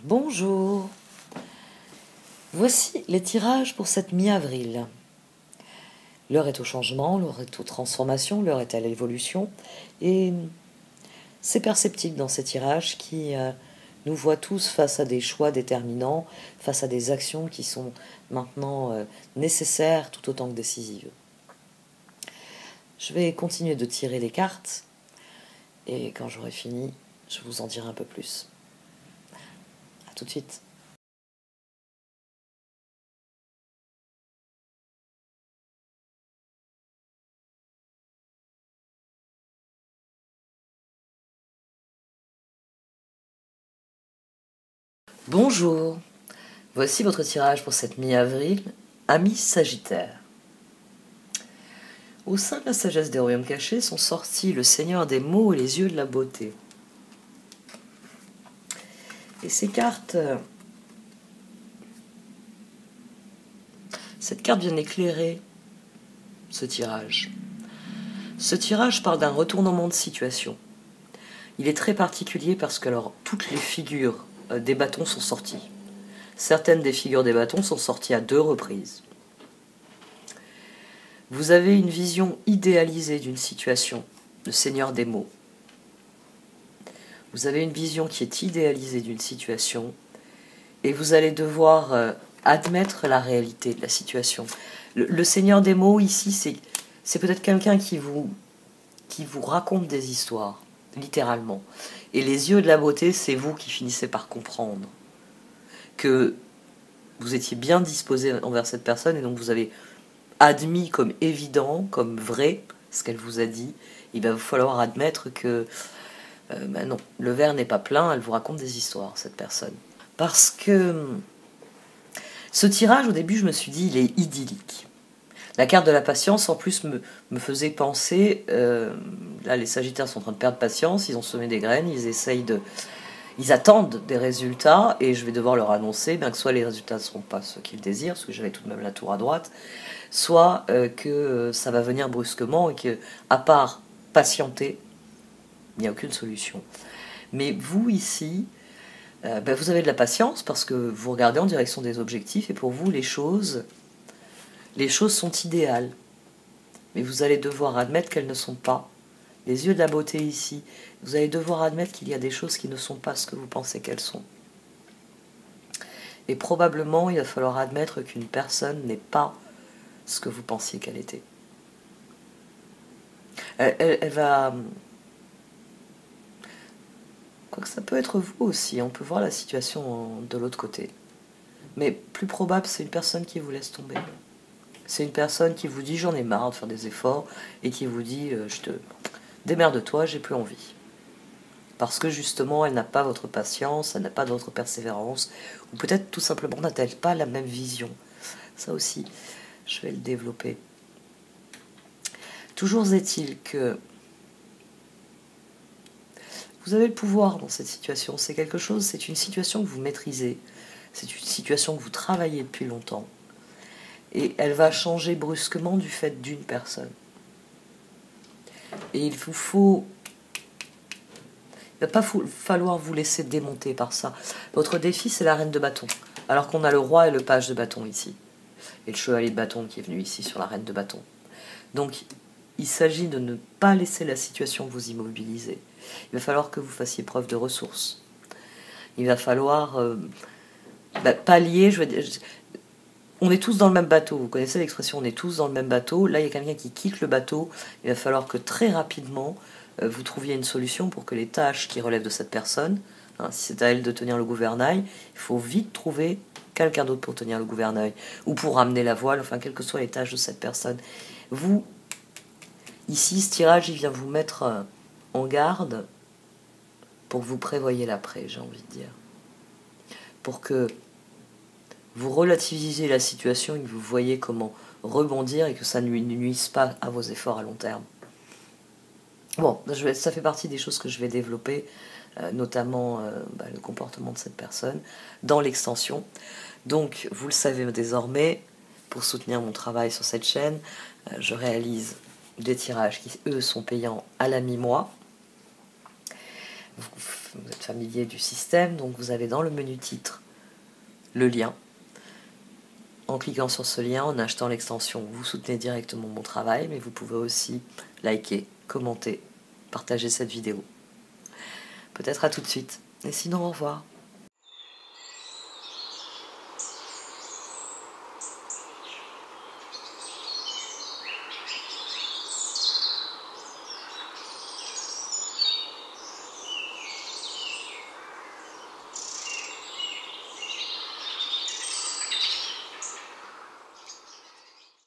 Bonjour, voici les tirages pour cette mi-avril. L'heure est au changement, l'heure est aux transformations, l'heure est à l'évolution, et c'est perceptible dans ces tirages qui nous voient tous face à des choix déterminants, face à des actions qui sont maintenant nécessaires tout autant que décisives. Je vais continuer de tirer les cartes, et quand j'aurai fini, je vous en dirai un peu plus. A tout de suite. Bonjour, voici votre tirage pour cette mi-avril, amis Sagittaire. Au sein de la sagesse des royaumes cachés sont sortis le Seigneur des mots et les yeux de la beauté. Et ces cartes, cette carte vient éclairer ce tirage. Ce tirage parle d'un retournement de situation. Il est très particulier parce que alors toutes les figures des bâtons sont sorties. Certaines des figures des bâtons sont sorties à 2 reprises. Vous avez une vision idéalisée d'une situation, le Seigneur des mots. Vous avez une vision qui est idéalisée d'une situation et vous allez devoir admettre la réalité de la situation. Le Seigneur des mots ici, c'est peut-être quelqu'un qui vous raconte des histoires, littéralement. Et les yeux de la beauté, c'est vous qui finissez par comprendre que vous étiez bien disposé envers cette personne et donc vous avez admis comme évident, comme vrai, ce qu'elle vous a dit. Il va vous falloir admettre que non, le verre n'est pas plein, elle vous raconte des histoires, cette personne. Parce que ce tirage, au début, je me suis dit, il est idyllique. La carte de la patience, en plus, me faisait penser... là, les Sagittaires sont en train de perdre patience, ils ont semé des graines, ils attendent des résultats, et je vais devoir leur annoncer, bien que soit les résultats ne seront pas ceux qu'ils désirent, parce que j'avais tout de même la tour à droite, soit que ça va venir brusquement, et que, à part patienter, il n'y a aucune solution. Mais vous, ici... vous avez de la patience parce que vous regardez en direction des objectifs et pour vous les choses sont idéales. Mais vous allez devoir admettre qu'elles ne sont pas. Les yeux de la beauté ici, vous allez devoir admettre qu'il y a des choses qui ne sont pas ce que vous pensez qu'elles sont. Et probablement il va falloir admettre qu'une personne n'est pas ce que vous pensiez qu'elle était. Elle va... Quoique ça peut être vous aussi, on peut voir la situation de l'autre côté. Mais plus probable, c'est une personne qui vous laisse tomber. C'est une personne qui vous dit j'en ai marre de faire des efforts et qui vous dit démerde-toi, j'ai plus envie. Parce que justement, elle n'a pas votre patience, elle n'a pas votre persévérance, ou peut-être tout simplement n'a-t-elle pas la même vision. Ça aussi, je vais le développer. Toujours est-il que vous avez le pouvoir dans cette situation. C'est quelque chose, c'est une situation que vous maîtrisez. C'est une situation que vous travaillez depuis longtemps. Et elle va changer brusquement du fait d'une personne. Et il vous faut... Il ne va pas falloir vous laisser démonter par ça. Votre défi, c'est la reine de bâton. Alors qu'on a le roi et le page de bâton ici. Et le chevalier de bâton qui est venu ici sur la reine de bâton. Donc, il s'agit de ne pas laisser la situation vous immobiliser. Il va falloir que vous fassiez preuve de ressources. Il va falloir pallier, je veux dire... On est tous dans le même bateau, vous connaissez l'expression on est tous dans le même bateau. Là il y a quelqu'un qui quitte le bateau, il va falloir que très rapidement vous trouviez une solution pour que les tâches qui relèvent de cette personne, si c'est à elle de tenir le gouvernail, il faut vite trouver quelqu'un d'autre pour tenir le gouvernail, ou pour ramener la voile, enfin quelles que soient les tâches de cette personne. Vous, ici ce tirage il vient vous mettre en garde pour que vous prévoyez l'après, j'ai envie de dire. Pour que vous relativisez la situation et que vous voyez comment rebondir et que ça ne nuise pas à vos efforts à long terme. Bon, ça fait partie des choses que je vais développer, notamment le comportement de cette personne dans l'extension. Donc, vous le savez désormais, pour soutenir mon travail sur cette chaîne, je réalise des tirages qui, eux, sont payants à la mi-mois. vous êtes familier du système, donc vous avez dans le menu titre le lien. En cliquant sur ce lien, en achetant l'extension, vous soutenez directement mon travail, mais vous pouvez aussi liker, commenter, partager cette vidéo. Peut-être à tout de suite, et sinon au revoir.